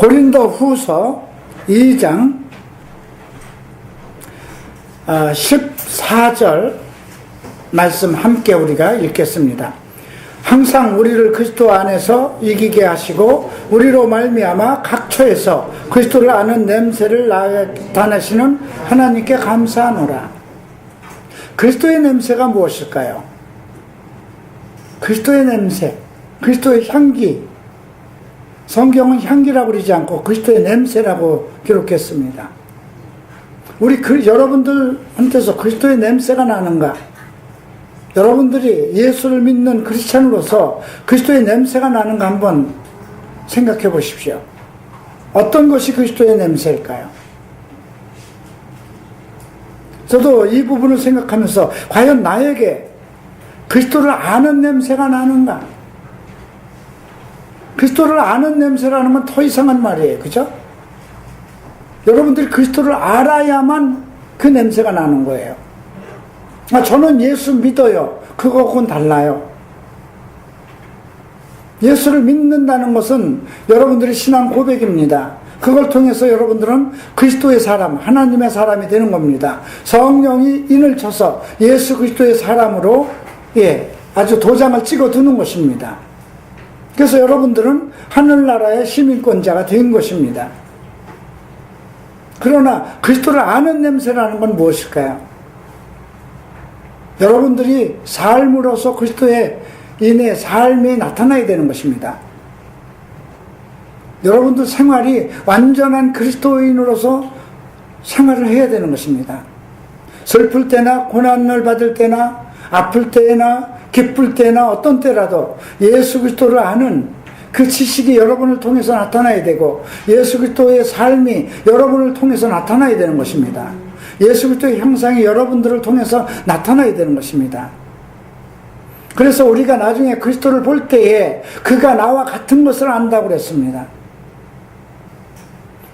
고린도후서 2장 14절 말씀 함께 우리가 읽겠습니다. 항상 우리를 그리스도 안에서 이기게 하시고 우리로 말미암아 각처에서 그리스도를 아는 냄새를 나타내시는 하나님께 감사하노라. 그리스도의 냄새가 무엇일까요? 그리스도의 냄새, 그리스도의 향기. 성경은 향기라고 그러지 않고 그리스도의 냄새라고 기록했습니다. 우리 여러분들한테서 그리스도의 냄새가 나는가? 여러분들이 예수를 믿는 크리스찬으로서 그리스도의 냄새가 나는가 한번 생각해 보십시오. 어떤 것이 그리스도의 냄새일까요? 저도 이 부분을 생각하면서 과연 나에게 그리스도를 아는 냄새가 나는가? 그리스도를 아는 냄새라는 건 더 이상한 말이에요. 그죠? 여러분들이 그리스도를 알아야만 그 냄새가 나는 거예요. 저는 예수 믿어요. 그거하고는 달라요. 예수를 믿는다는 것은 여러분들의 신앙 고백입니다. 그걸 통해서 여러분들은 그리스도의 사람, 하나님의 사람이 되는 겁니다. 성령이 인을 쳐서 예수 그리스도의 사람으로 아주 도장을 찍어두는 것입니다. 그래서 여러분들은 하늘나라의 시민권자가 된 것입니다. 그러나 그리스도를 아는 냄새라는 건 무엇일까요? 여러분들이 삶으로서 그리스도의 인의 삶이 나타나야 되는 것입니다. 여러분들 생활이 완전한 그리스도인으로서 생활을 해야 되는 것입니다. 슬플 때나 고난을 받을 때나 아플 때나 기쁠 때나 어떤 때라도 예수 그리스도를 아는 그 지식이 여러분을 통해서 나타나야 되고 예수 그리스도의 삶이 여러분을 통해서 나타나야 되는 것입니다. 예수 그리스도의 형상이 여러분들을 통해서 나타나야 되는 것입니다. 그래서 우리가 나중에 그리스도를 볼 때에 그가 나와 같은 것을 안다고 그랬습니다.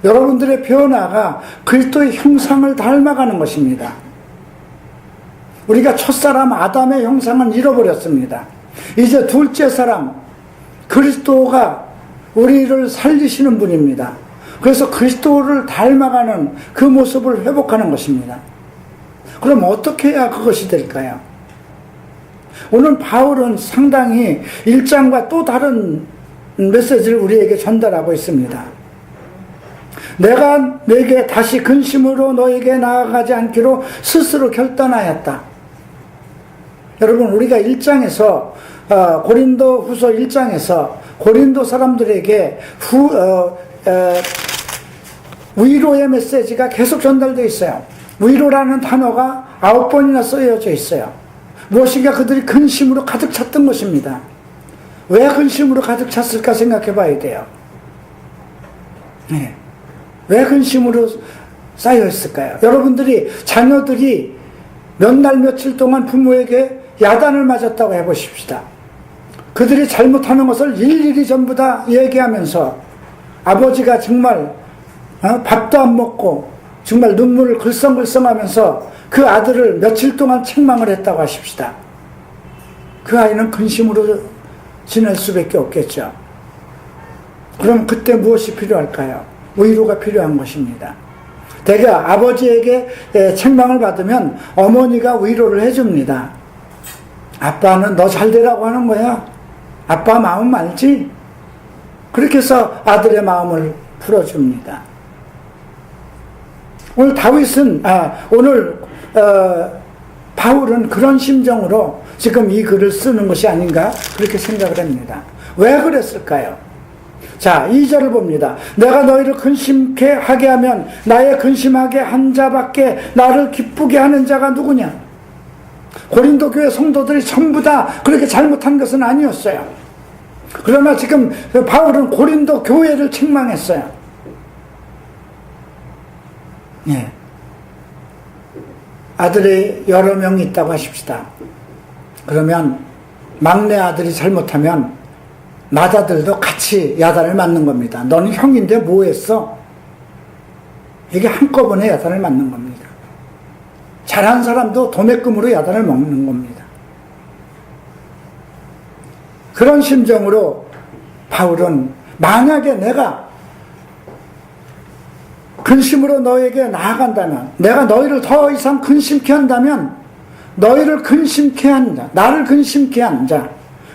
여러분들의 변화가 그리스도의 형상을 닮아가는 것입니다. 우리가 첫사람 아담의 형상은 잃어버렸습니다. 이제 둘째 사람 그리스도가 우리를 살리시는 분입니다. 그래서 그리스도를 닮아가는 그 모습을 회복하는 것입니다. 그럼 어떻게 해야 그것이 될까요? 오늘 바울은 상당히 1장과 또 다른 메시지를 우리에게 전달하고 있습니다. 내가 내게 다시 근심으로 너에게 나아가지 않기로 스스로 결단하였다. 여러분, 우리가 1장에서 고린도 후서 1장에서 고린도 사람들에게 위로의 메시지가 계속 전달되어 있어요. 위로라는 단어가 9번이나 쓰여져 있어요. 무엇인가 그들이 근심으로 가득 찼던 것입니다. 왜 근심으로 가득 찼을까 생각해 봐야 돼요. 왜 근심으로 쌓여 있을까요? 여러분들이 자녀들이 몇 날 며칠 동안 부모에게 야단을 맞았다고 해보십시다. 그들이 잘못하는 것을 일일이 전부 다 얘기하면서 아버지가 정말 밥도 안 먹고 정말 눈물을 글썽글썽하면서 그 아들을 며칠 동안 책망을 했다고 하십시다. 그 아이는 근심으로 지낼 수밖에 없겠죠. 그럼 그때 무엇이 필요할까요? 위로가 필요한 것입니다. 대개 아버지에게 책망을 받으면 어머니가 위로를 해줍니다. 아빠는 너 잘 되라고 하는 거야. 아빠 마음 알지? 그렇게 해서 아들의 마음을 풀어줍니다. 오늘 바울은 그런 심정으로 지금 이 글을 쓰는 것이 아닌가 그렇게 생각을 합니다. 왜 그랬을까요? 자, 2절을 봅니다. 내가 너희를 근심케 하게 하면 나의 근심하게 한 자밖에 나를 기쁘게 하는 자가 누구냐? 고린도 교회 성도들이 전부 다 그렇게 잘못한 것은 아니었어요. 그러나 지금 바울은 고린도 교회를 책망했어요. 아들이 여러 명이 있다고 하십시다. 그러면 막내 아들이 잘못하면 맏아들도 같이 야단을 맞는 겁니다. 너는 형인데 뭐 했어? 이게 한꺼번에 야단을 맞는 겁니다. 잘한 사람도 도매금으로 야단을 먹는 겁니다. 그런 심정으로 바울은 만약에 내가 근심으로 너에게 나아간다면, 내가 너희를 더 이상 근심케 한다면, 너희를 근심케 한 자, 나를 근심케 한 자,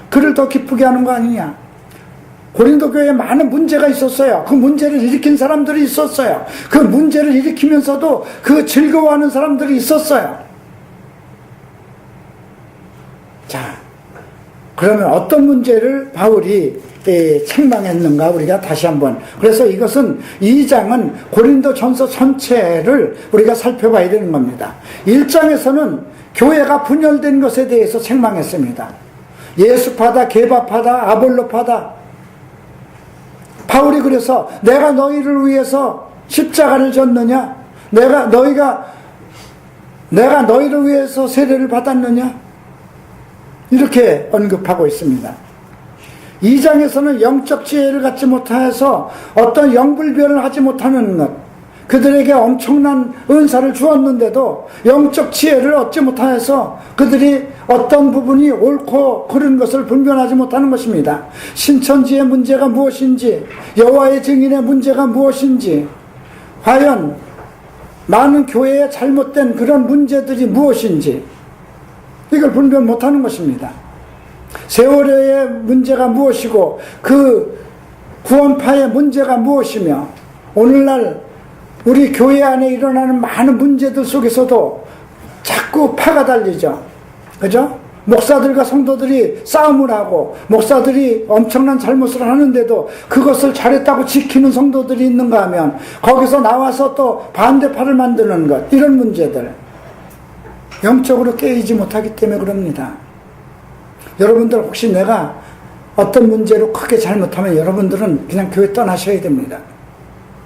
그를 더 기쁘게 하는 거 아니냐. 고린도 교회에 많은 문제가 있었어요. 그 문제를 일으킨 사람들이 있었어요. 그 문제를 일으키면서도 그 즐거워하는 사람들이 있었어요. 자, 그러면 어떤 문제를 바울이 책망했는가 우리가 다시 한번, 그래서 이것은 2장은 고린도 전서 전체를 우리가 살펴봐야 되는 겁니다. 1장에서는 교회가 분열된 것에 대해서 책망했습니다. 예수파다, 게바파다, 아볼로파다. 바울이 그래서 내가 너희를 위해서 십자가를 졌느냐? 내가 너희를 위해서 세례를 받았느냐? 이렇게 언급하고 있습니다. 2장에서는 영적 지혜를 갖지 못해서 어떤 영불변을 하지 못하는 것, 그들에게 엄청난 은사를 주었는데도 영적 지혜를 얻지 못하여서 그들이 어떤 부분이 옳고 그른 것을 분별하지 못하는 것입니다. 신천지의 문제가 무엇인지, 여호와의 증인의 문제가 무엇인지, 과연 많은 교회에 잘못된 그런 문제들이 무엇인지 이걸 분별 못하는 것입니다. 세월호의 문제가 무엇이고 그 구원파의 문제가 무엇이며, 오늘날 우리 교회 안에 일어나는 많은 문제들 속에서도 자꾸 파가 달리죠. 그죠? 목사들과 성도들이 싸움을 하고 목사들이 엄청난 잘못을 하는데도 그것을 잘했다고 지키는 성도들이 있는가 하면 거기서 나와서 또 반대파를 만드는 것, 이런 문제들 영적으로 깨이지 못하기 때문에 그럽니다. 여러분들 혹시 내가 어떤 문제로 크게 잘못하면 여러분들은 그냥 교회 떠나셔야 됩니다.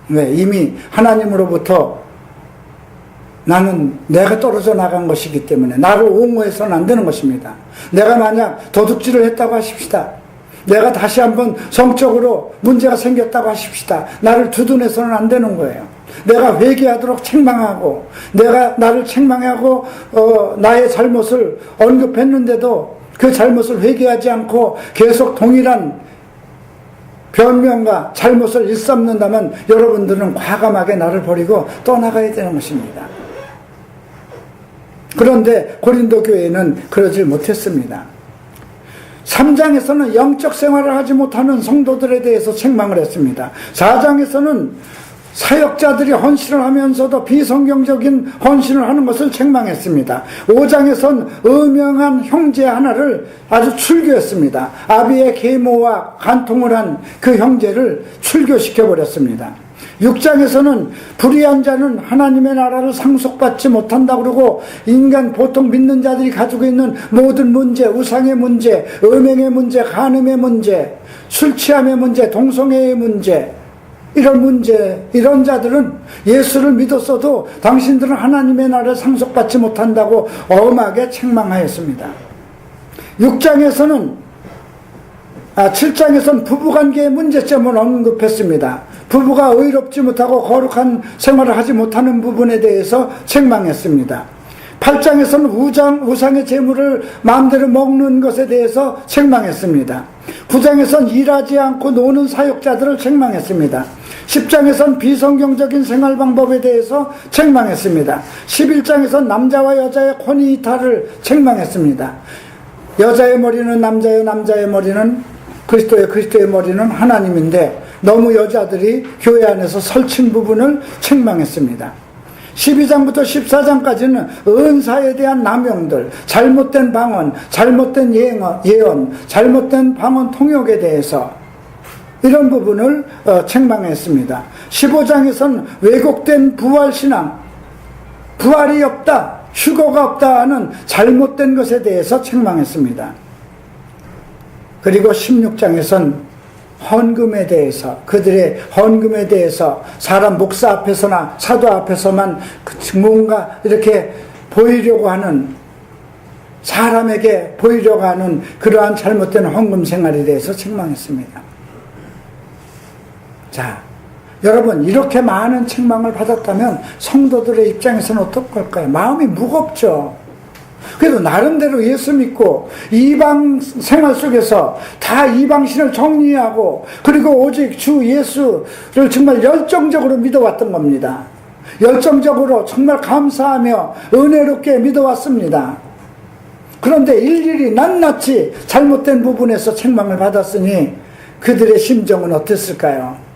왜? 이미 하나님으로부터 나는 내가 떨어져 나간 것이기 때문에 나를 옹호해서는 안 되는 것입니다. 내가 만약 도둑질을 했다고 하십시다. 내가 다시 한번 성적으로 문제가 생겼다고 하십시다. 나를 두둔해서는 안 되는 거예요. 내가 회개하도록 책망하고, 내가 나를 책망하고 나의 잘못을 언급했는데도 그 잘못을 회개하지 않고 계속 동일한 변명과 잘못을 일삼는다면 여러분들은 과감하게 나를 버리고 떠나가야 되는 것입니다. 그런데 고린도 교회는 그러질 못했습니다. 3장에서는 영적 생활을 하지 못하는 성도들에 대해서 책망을 했습니다. 4장에서는 사역자들이 헌신을 하면서도 비성경적인 헌신을 하는 것을 책망했습니다. 5장에선 음영한 형제 하나를 아주 출교했습니다. 아비의 계모와 간통을 한 그 형제를 출교시켜버렸습니다. 6장에서는 불의한 자는 하나님의 나라를 상속받지 못한다고 그러고, 인간 보통 믿는 자들이 가지고 있는 모든 문제, 우상의 문제, 음행의 문제, 간음의 문제, 술 취함의 문제, 동성애의 문제, 이런 문제, 이런 자들은 예수를 믿었어도 당신들은 하나님의 나라를 상속받지 못한다고 엄하게 책망하였습니다. 7장에서는 부부관계의 문제점을 언급했습니다. 부부가 의롭지 못하고 거룩한 생활을 하지 못하는 부분에 대해서 책망했습니다. 8장에서는 우상의 재물을 마음대로 먹는 것에 대해서 책망했습니다. 9장에서는 일하지 않고 노는 사역자들을 책망했습니다. 10장에서는 비성경적인 생활 방법에 대해서 책망했습니다. 11장에서는 남자와 여자의 권위 이탈을 책망했습니다. 여자의 머리는 남자요, 남자의 머리는 그리스도의 머리는 하나님인데 너무 여자들이 교회 안에서 설친 부분을 책망했습니다. 12장부터 14장까지는 은사에 대한 남용들, 잘못된 방언, 잘못된 예언, 잘못된 방언 통역에 대해서 이런 부분을 책망했습니다. 15장에서는 왜곡된 부활신앙, 부활이 없다, 휴거가 없다 하는 잘못된 것에 대해서 책망했습니다. 그리고 16장에서는 헌금에 대해서, 그들의 헌금에 대해서 사람 목사 앞에서나 사도 앞에서만 뭔가 이렇게 보이려고 하는, 사람에게 보이려고 하는 그러한 잘못된 헌금 생활에 대해서 책망했습니다. 자, 여러분, 이렇게 많은 책망을 받았다면 성도들의 입장에서는 어떨까요? 마음이 무겁죠. 그래도 나름대로 예수 믿고 이방 생활 속에서 다 이방신을 정리하고 그리고 오직 주 예수를 정말 열정적으로 믿어왔던 겁니다. 열정적으로 정말 감사하며 은혜롭게 믿어왔습니다. 그런데 일일이 낱낱이 잘못된 부분에서 책망을 받았으니 그들의 심정은 어땠을까요?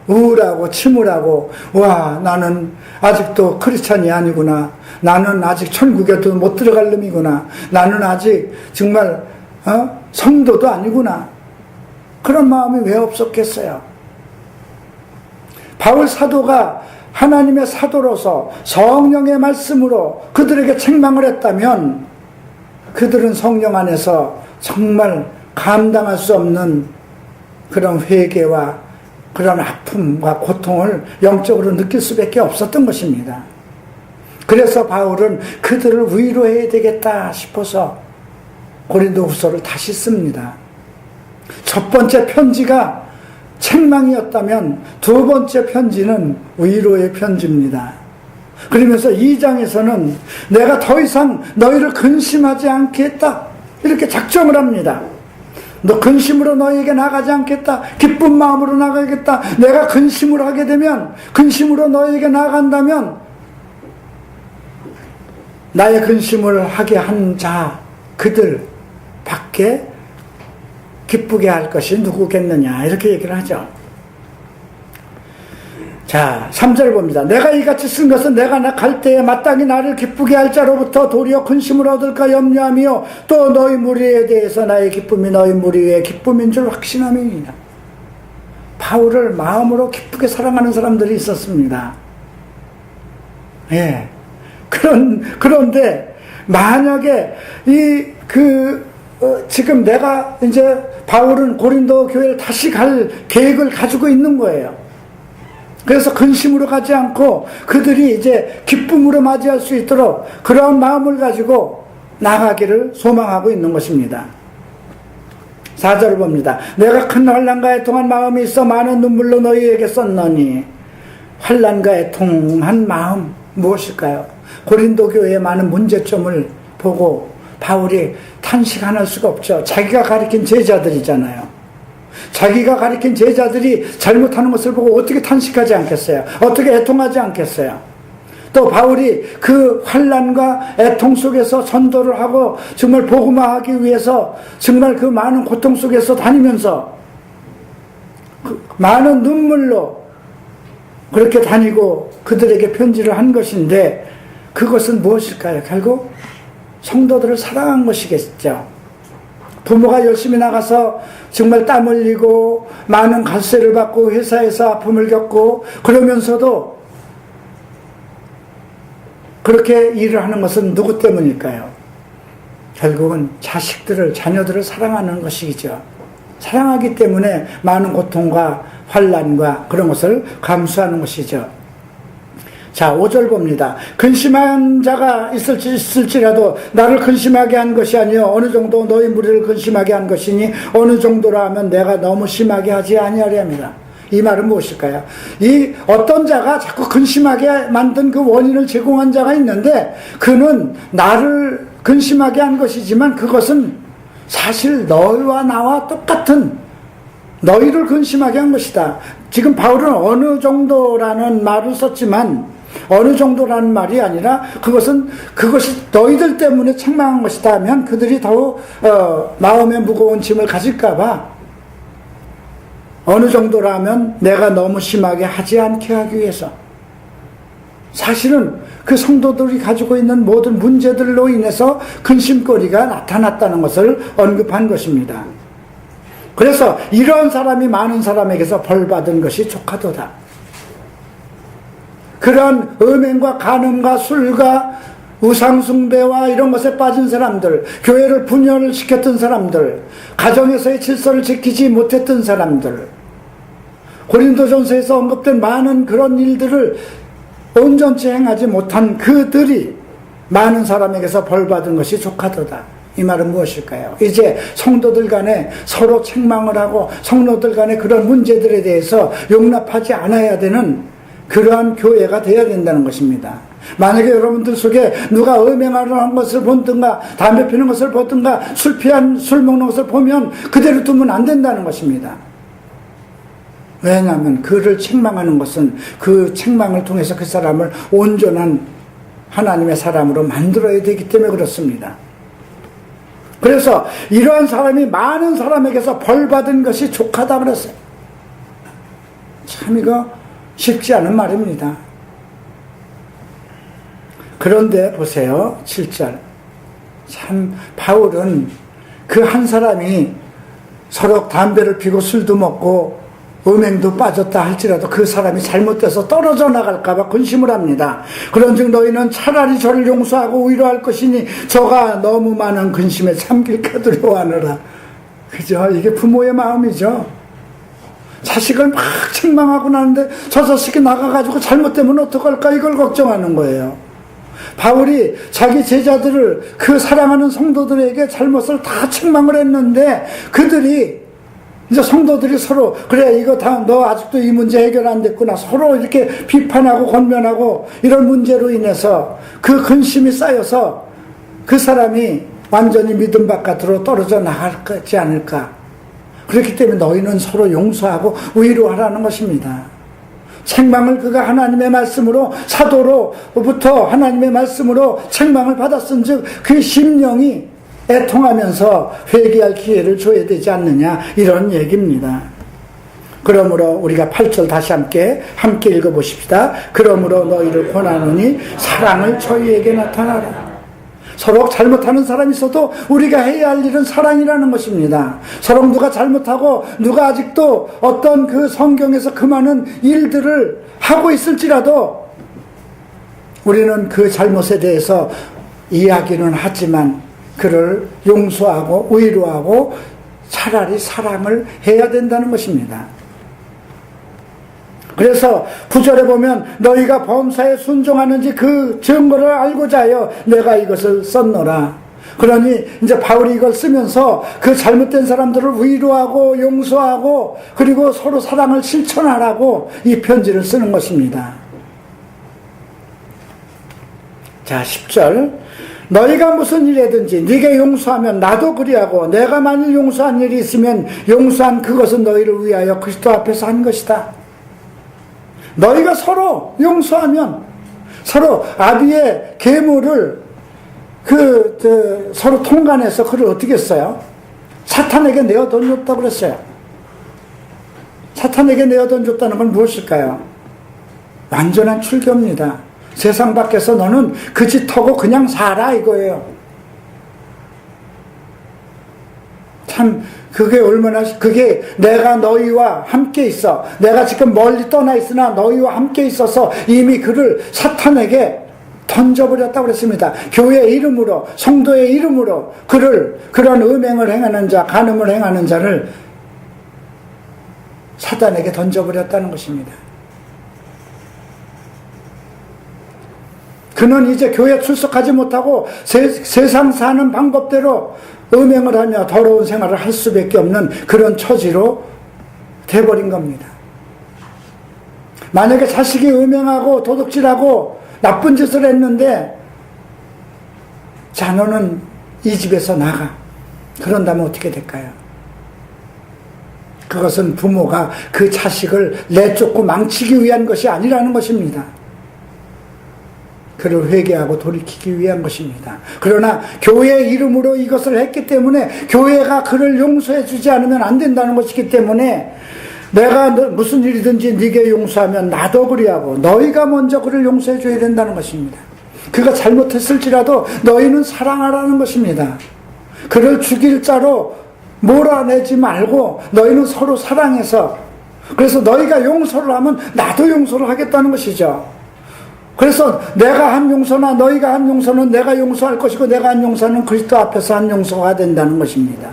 우울하고 침울하고, 와, 나는 아직도 크리스찬이 아니구나. 나는 아직 천국에도 못 들어갈 놈이구나. 나는 아직 정말 성도도 아니구나. 그런 마음이 왜 없었겠어요? 바울 사도가 하나님의 사도로서 성령의 말씀으로 그들에게 책망을 했다면 그들은 성령 안에서 정말 감당할 수 없는 그런 회개와 그런 아픔과 고통을 영적으로 느낄 수밖에 없었던 것입니다. 그래서 바울은 그들을 위로해야 되겠다 싶어서 고린도후서를 다시 씁니다. 첫 번째 편지가 책망이었다면 두 번째 편지는 위로의 편지입니다. 그러면서 2장에서는 내가 더 이상 너희를 근심하지 않겠다 이렇게 작정을 합니다. 너 근심으로 너희에게 나가지 않겠다. 기쁜 마음으로 나가겠다. 내가 근심을 하게 되면, 근심으로 너희에게 나간다면 나의 근심을 하게 한 자 그들 밖에 기쁘게 할 것이 누구겠느냐 이렇게 얘기를 하죠. 자, 3절 봅니다. 내가 이같이 쓴 것은 내가 갈 때에 마땅히 나를 기쁘게 할 자로부터 도리어 근심을 얻을까 염려하며 또 너희 무리에 대해서 나의 기쁨이 너희 무리의 기쁨인 줄 확신함이니라. 바울을 마음으로 기쁘게 사랑하는 사람들이 있었습니다. 예. 그런데 만약에 지금 내가 이제 바울은 고린도 교회를 다시 갈 계획을 가지고 있는 거예요. 그래서 근심으로 가지 않고 그들이 이제 기쁨으로 맞이할 수 있도록 그런 마음을 가지고 나가기를 소망하고 있는 것입니다. 4절을 봅니다. 내가 큰 환난과 애통한 마음이 있어 많은 눈물로 너희에게 썼노니. 환난과 애통한 마음 무엇일까요? 고린도 교회의 많은 문제점을 보고 바울이 탄식 안 할 수가 없죠. 자기가 가르친 제자들이잖아요. 자기가 가르친 제자들이 잘못하는 것을 보고 어떻게 탄식하지 않겠어요? 어떻게 애통하지 않겠어요? 또 바울이 그 환난과 애통 속에서 전도를 하고 정말 복음화하기 위해서 정말 그 많은 고통 속에서 다니면서 많은 눈물로 그렇게 다니고 그들에게 편지를 한 것인데 그것은 무엇일까요? 결국 성도들을 사랑한 것이겠죠. 부모가 열심히 나가서 정말 땀 흘리고 많은 갓세를 받고 회사에서 아픔을 겪고 그러면서도 그렇게 일을 하는 것은 누구 때문일까요? 결국은 자녀들을 사랑하는 것이죠. 사랑하기 때문에 많은 고통과 환난과 그런 것을 감수하는 것이죠. 자, 5절 봅니다. 근심한 자가 있을지라도 나를 근심하게 한 것이 아니요 어느 정도 너희 무리를 근심하게 한 것이니 어느 정도라 하면 내가 너무 심하게 하지 아니하리 합니다. 이 말은 무엇일까요? 이 어떤 자가 자꾸 근심하게 만든 그 원인을 제공한 자가 있는데 그는 나를 근심하게 한 것이지만 그것은 사실 너희와 나와 똑같은 너희를 근심하게 한 것이다. 지금 바울은 어느 정도라는 말을 썼지만 어느 정도라는 말이 아니라 그것이 너희들 때문에 책망한 것이다 하면 그들이 더욱 마음에 무거운 짐을 가질까봐 어느 정도라면 내가 너무 심하게 하지 않게 하기 위해서 사실은 그 성도들이 가지고 있는 모든 문제들로 인해서 근심거리가 나타났다는 것을 언급한 것입니다. 그래서 이런 사람이 많은 사람에게서 벌받은 것이 조카도다. 그런 음행과 간음과 술과 우상숭배와 이런 것에 빠진 사람들, 교회를 분열을 시켰던 사람들, 가정에서의 질서를 지키지 못했던 사람들, 고린도전서에서 언급된 많은 그런 일들을 온전치 행하지 못한 그들이 많은 사람에게서 벌받은 것이 조카도다. 이 말은 무엇일까요? 이제 성도들 간에 서로 책망을 하고 성도들 간에 그런 문제들에 대해서 용납하지 않아야 되는 그러한 교회가 되어야 된다는 것입니다. 만약에 여러분들 속에 누가 음행하는 것을 본든가 담배 피는 것을 보든가 술 먹는 것을 보면 그대로 두면 안 된다는 것입니다. 왜냐하면 그를 책망하는 것은 그 책망을 통해서 그 사람을 온전한 하나님의 사람으로 만들어야 되기 때문에 그렇습니다. 그래서 이러한 사람이 많은 사람에게서 벌받은 것이 족하다 그랬어요. 참 이거 쉽지 않은 말입니다. 그런데 보세요. 7절. 참 바울은 그 한 사람이 서로 담배를 피고 술도 먹고 음행도 빠졌다 할지라도 그 사람이 잘못돼서 떨어져 나갈까 봐 근심을 합니다. 그런즉 너희는 차라리 저를 용서하고 위로할 것이니 저가 너무 많은 근심에 잠길까 두려워하느라. 그죠? 이게 부모의 마음이죠. 자식을 막 책망하고 나는데 저 자식이 나가가지고 잘못되면 어떡할까 이걸 걱정하는 거예요. 바울이 자기 제자들을 그 사랑하는 성도들에게 잘못을 다 책망을 했는데 그들이 이제 성도들이 서로 그래 이거 다 너 아직도 이 문제 해결 안 됐구나 서로 이렇게 비판하고 권면하고 이런 문제로 인해서 그 근심이 쌓여서 그 사람이 완전히 믿음 바깥으로 떨어져 나가지 않을까. 그렇기 때문에 너희는 서로 용서하고 위로하라는 것입니다. 책망을 그가 하나님의 말씀으로 사도로부터 하나님의 말씀으로 책망을 받았은즉 그 심령이 애통하면서 회개할 기회를 줘야 되지 않느냐 이런 얘기입니다. 그러므로 우리가 8절 다시 함께 읽어보십시다. 그러므로 너희를 권하노니 사랑을 저희에게 나타나라. 서로 잘못하는 사람이 있어도 우리가 해야 할 일은 사랑이라는 것입니다. 서로 누가 잘못하고 누가 아직도 어떤 그 성경에서 그 많은 일들을 하고 있을지라도 우리는 그 잘못에 대해서 이야기는 하지만 그를 용서하고 위로하고 차라리 사랑을 해야 된다는 것입니다. 그래서 9절에 보면 너희가 범사에 순종하는지 그 증거를 알고자 하여 내가 이것을 썼노라. 그러니 이제 바울이 이걸 쓰면서 그 잘못된 사람들을 위로하고 용서하고 그리고 서로 사랑을 실천하라고 이 편지를 쓰는 것입니다. 자 10절 너희가 무슨 일이든지 네게 용서하면 나도 그리하고 내가 만일 용서한 일이 있으면 용서한 그것은 너희를 위하여 그리스도 앞에서 한 것이다. 너희가 서로 용서하면 서로 아비의 계물을 서로 통간해서 그를 어떻게 했어요? 사탄에게 내어 던졌다고 그랬어요. 사탄에게 내어 던졌다는 건 무엇일까요? 완전한 출교입니다. 세상 밖에서 너는 그 짓 하고 그냥 살아 이거예요. 참 그게 내가 너희와 함께 있어. 내가 지금 멀리 떠나 있으나 너희와 함께 있어서 이미 그를 사탄에게 던져버렸다고 그랬습니다. 교회의 이름으로, 성도의 이름으로 그런 음행을 행하는 자, 간음을 행하는 자를 사탄에게 던져버렸다는 것입니다. 그는 이제 교회 출석하지 못하고 세상 사는 방법대로 음행을 하며 더러운 생활을 할 수밖에 없는 그런 처지로 돼버린 겁니다. 만약에 자식이 음행하고 도둑질하고 나쁜 짓을 했는데 자 너는 이 집에서 나가. 그런다면 어떻게 될까요? 그것은 부모가 그 자식을 내쫓고 망치기 위한 것이 아니라는 것입니다. 그를 회개하고 돌이키기 위한 것입니다. 그러나 교회의 이름으로 이것을 했기 때문에 교회가 그를 용서해 주지 않으면 안 된다는 것이기 때문에 내가 무슨 일이든지 네게 용서하면 나도 그리하고 너희가 먼저 그를 용서해 줘야 된다는 것입니다. 그가 잘못했을지라도 너희는 사랑하라는 것입니다. 그를 죽일 자로 몰아내지 말고 너희는 서로 사랑해서 그래서 너희가 용서를 하면 나도 용서를 하겠다는 것이죠. 그래서 내가 한 용서나 너희가 한 용서는 내가 용서할 것이고 내가 한 용서는 그리스도 앞에서 한 용서가 된다는 것입니다.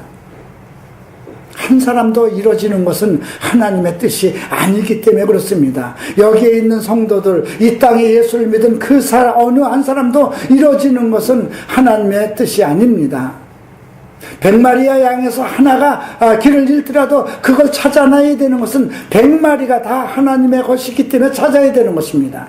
한 사람도 이루어지는 것은 하나님의 뜻이 아니기 때문에 그렇습니다. 여기에 있는 성도들, 이 땅에 예수를 믿은 그 어느 한 사람도 이루어지는 것은 하나님의 뜻이 아닙니다. 100마리의 양에서 하나가 길을 잃더라도 그걸 찾아놔야 되는 것은 100마리가 다 하나님의 것이기 때문에 찾아야 되는 것입니다.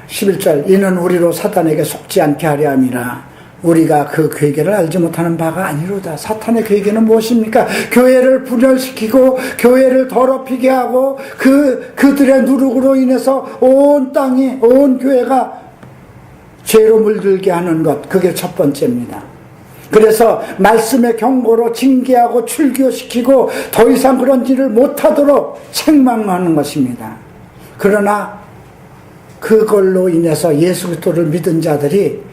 11절 이는 우리로 사탄에게 속지 않게 하려 함이라. 우리가 그 괴계를 알지 못하는 바가 아니로다. 사탄의 괴계는 무엇입니까? 교회를 분열시키고 교회를 더럽히게 하고 그들의 누룩으로 인해서 온 땅이, 온 교회가 죄로 물들게 하는 것, 그게 첫 번째입니다. 그래서 말씀의 경고로 징계하고 출교시키고 더 이상 그런 일을 못하도록 책망하는 것입니다. 그러나 그걸로 인해서 예수 그리스도를 믿은 자들이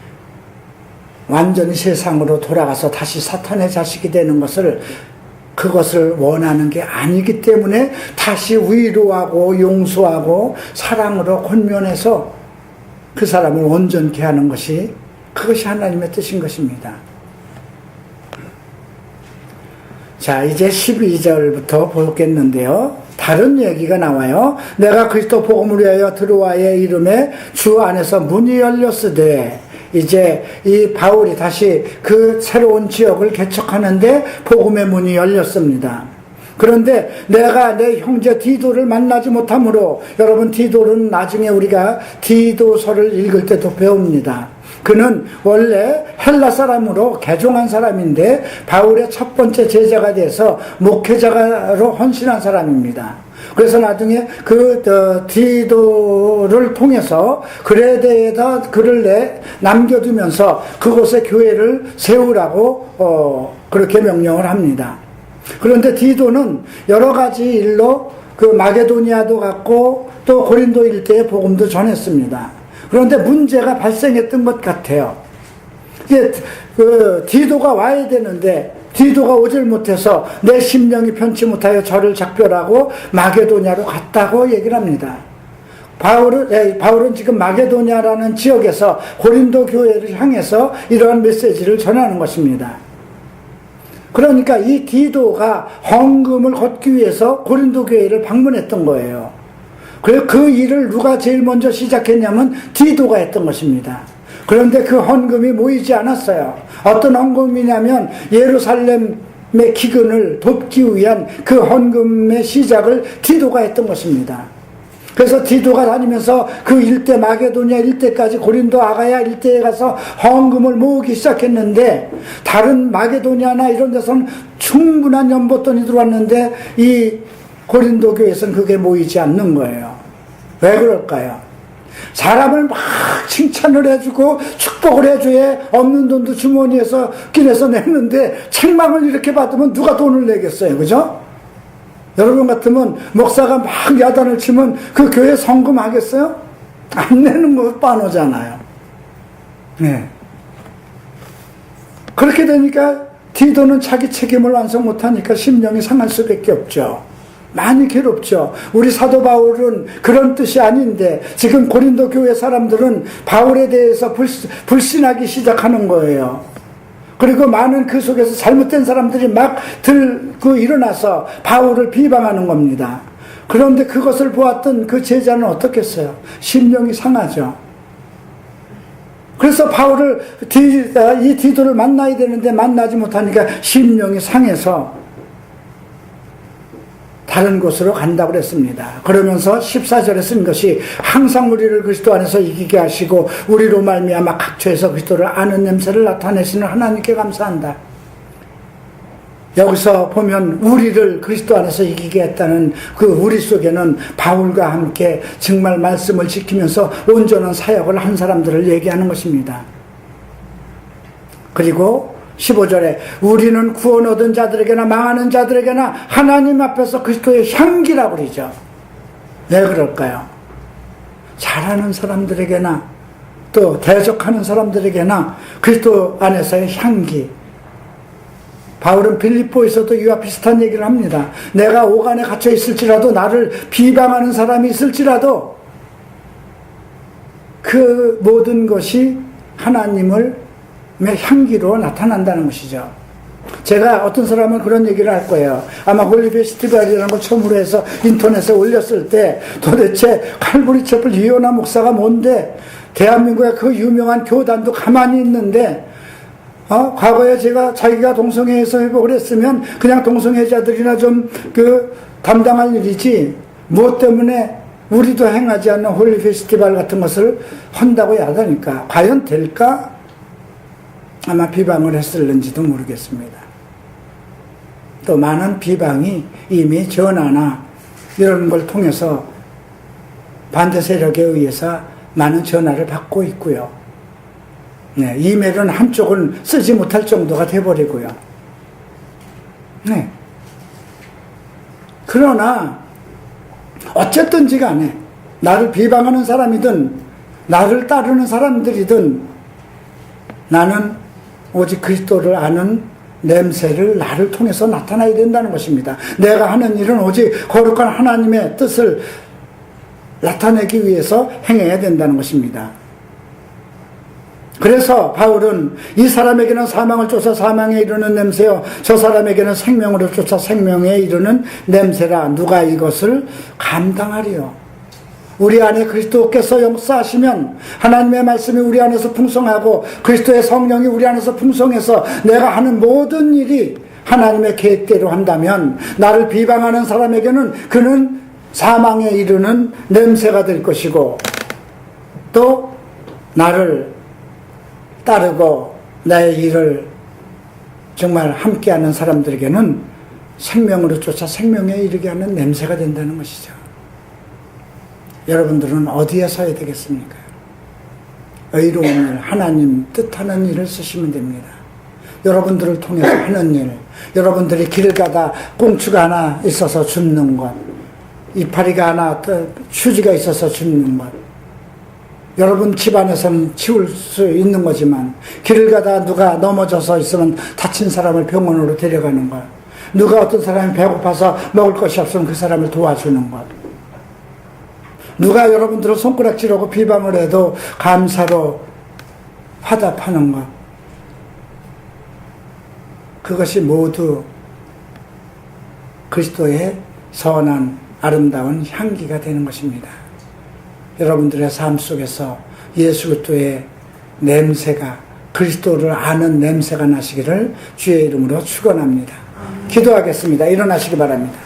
완전히 세상으로 돌아가서 다시 사탄의 자식이 되는 것을, 그것을 원하는 게 아니기 때문에 다시 위로하고 용서하고 사랑으로 권면해서 그 사람을 온전케 하는 것이, 그것이 하나님의 뜻인 것입니다. 자, 이제 12절부터 보겠는데요. 다른 얘기가 나와요. 내가 그리스도 복음을 위하여 드로아의 이름에 주 안에서 문이 열렸으되, 이제 이 바울이 다시 그 새로운 지역을 개척하는데 복음의 문이 열렸습니다. 그런데 내가 내 형제 디도를 만나지 못하므로, 여러분 디도는 나중에 우리가 디도서를 읽을 때도 배웁니다. 그는 원래 헬라 사람으로 개종한 사람인데 바울의 첫 번째 제자가 돼서 목회자로 헌신한 사람입니다. 그래서 나중에 디도를 통해서 그레데에다 글을 남겨두면서 그곳에 교회를 세우라고 그렇게 명령을 합니다. 그런데 디도는 여러 가지 일로 그 마게도니아도 갔고 또 고린도 일대에 복음도 전했습니다. 그런데 문제가 발생했던 것 같아요. 이게 디도가 와야 되는데 디도가 오질 못해서 내 심령이 편치 못하여 저를 작별하고 마게도냐로 갔다고 얘기를 합니다. 바울은 지금 마게도냐라는 지역에서 고린도 교회를 향해서 이러한 메시지를 전하는 것입니다. 그러니까 이 디도가 헌금을 걷기 위해서 고린도 교회를 방문했던 거예요. 그 일을 누가 제일 먼저 시작했냐면 디도가 했던 것입니다. 그런데 그 헌금이 모이지 않았어요. 어떤 헌금이냐면 예루살렘의 기근을 돕기 위한 그 헌금의 시작을 디도가 했던 것입니다. 그래서 디도가 다니면서 그 일대, 마게도냐 일대까지 고린도 아가야 일대에 가서 헌금을 모으기 시작했는데, 다른 마게도냐나 이런 데서는 충분한 연보돈이 들어왔는데 이 고린도 교회에서는 그게 모이지 않는 거예요. 왜 그럴까요? 사람을 막 칭찬을 해주고 축복을 해줘야 없는 돈도 주머니에서 끼내서 내는데, 책망을 이렇게 받으면 누가 돈을 내겠어요, 그죠? 여러분 같으면 목사가 막 야단을 치면 그 교회 성금하겠어요? 안 내는 거 빠노잖아요. 네. 그렇게 되니까 디도는 자기 책임을 완성 못하니까 심령이 상할 수밖에 없죠. 많이 괴롭죠. 우리 사도 바울은 그런 뜻이 아닌데 지금 고린도 교회 사람들은 바울에 대해서 불신하기 시작하는 거예요. 그리고 많은 그 속에서 잘못된 사람들이 막 들고 일어나서 바울을 비방하는 겁니다. 그런데 그것을 보았던 그 제자는 어떻겠어요? 심령이 상하죠. 그래서 바울을, 이 디도를 만나야 되는데 만나지 못하니까 심령이 상해서 다른 곳으로 간다고 그랬습니다. 그러면서 14절에 쓴 것이 항상 우리를 그리스도 안에서 이기게 하시고 우리로 말미암아 각처에서 그리스도를 아는 냄새를 나타내시는 하나님께 감사한다. 여기서 보면 우리를 그리스도 안에서 이기게 했다는 그 우리 속에는 바울과 함께 정말 말씀을 지키면서 온전한 사역을 한 사람들을 얘기하는 것입니다. 그리고 15절에 우리는 구원 얻은 자들에게나 망하는 자들에게나 하나님 앞에서 그리스도의 향기라고 그러죠. 왜 그럴까요? 잘하는 사람들에게나 또 대적하는 사람들에게나 그리스도 안에서의 향기. 바울은 빌립보에서도 이와 비슷한 얘기를 합니다. 내가 오간에 갇혀 있을지라도, 나를 비방하는 사람이 있을지라도 그 모든 것이 하나님을 향기로 나타난다는 것이죠. 제가 어떤 사람은 그런 얘기를 할 거예요. 아마 홀리 페스티벌이라는 걸 처음으로 해서 인터넷에 올렸을 때 도대체 칼보리 채플 이요나 목사가 뭔데, 대한민국의 그 유명한 교단도 가만히 있는데, 과거에 자기가 동성애에서 회복을 했으면 그냥 동성애자들이나 좀 담당할 일이지, 무엇 때문에 우리도 행하지 않는 홀리 페스티벌 같은 것을 한다고 야다니까 과연 될까? 아마 비방을 했을는지도 모르겠습니다. 또 많은 비방이 이미 전화나 이런 걸 통해서 반대 세력에 의해서 많은 전화를 받고 있고요. 네, 이메일은 한쪽은 쓰지 못할 정도가 돼버리고요. 네. 그러나 어쨌든지 간에 나를 비방하는 사람이든 나를 따르는 사람들이든 나는 오직 그리스도를 아는 냄새를 나를 통해서 나타나야 된다는 것입니다. 내가 하는 일은 오직 거룩한 하나님의 뜻을 나타내기 위해서 행해야 된다는 것입니다. 그래서 바울은 이 사람에게는 사망을 쫓아 사망에 이르는 냄새요 저 사람에게는 생명으로 쫓아 생명에 이르는 냄새라. 누가 이것을 감당하리요? 우리 안에 그리스도께서 역사하시면 하나님의 말씀이 우리 안에서 풍성하고 그리스도의 성령이 우리 안에서 풍성해서 내가 하는 모든 일이 하나님의 계획대로 한다면 나를 비방하는 사람에게는 그는 사망에 이르는 냄새가 될 것이고 또 나를 따르고 나의 일을 정말 함께하는 사람들에게는 생명으로 쫓아 생명에 이르게 하는 냄새가 된다는 것이죠. 여러분들은 어디에 서야 되겠습니까? 의로운 일, 하나님 뜻하는 일을 쓰시면 됩니다. 여러분들을 통해서 하는 일, 여러분들이 길 가다 꽁추가 하나 있어서 줍는 것, 이파리가 하나, 휴지가 있어서 줍는 것, 여러분 집안에서는 치울 수 있는 거지만 길을 가다 누가 넘어져서 있으면 다친 사람을 병원으로 데려가는 것, 누가 어떤 사람이 배고파서 먹을 것이 없으면 그 사람을 도와주는 것, 누가 여러분들을 손가락질하고 비방을 해도 감사로 화답하는 것, 그것이 모두 그리스도의 선한 아름다운 향기가 되는 것입니다. 여러분들의 삶 속에서 예수 그리스도의 냄새가, 그리스도를 아는 냄새가 나시기를 주의 이름으로 축원합니다. 기도하겠습니다. 일어나시기 바랍니다.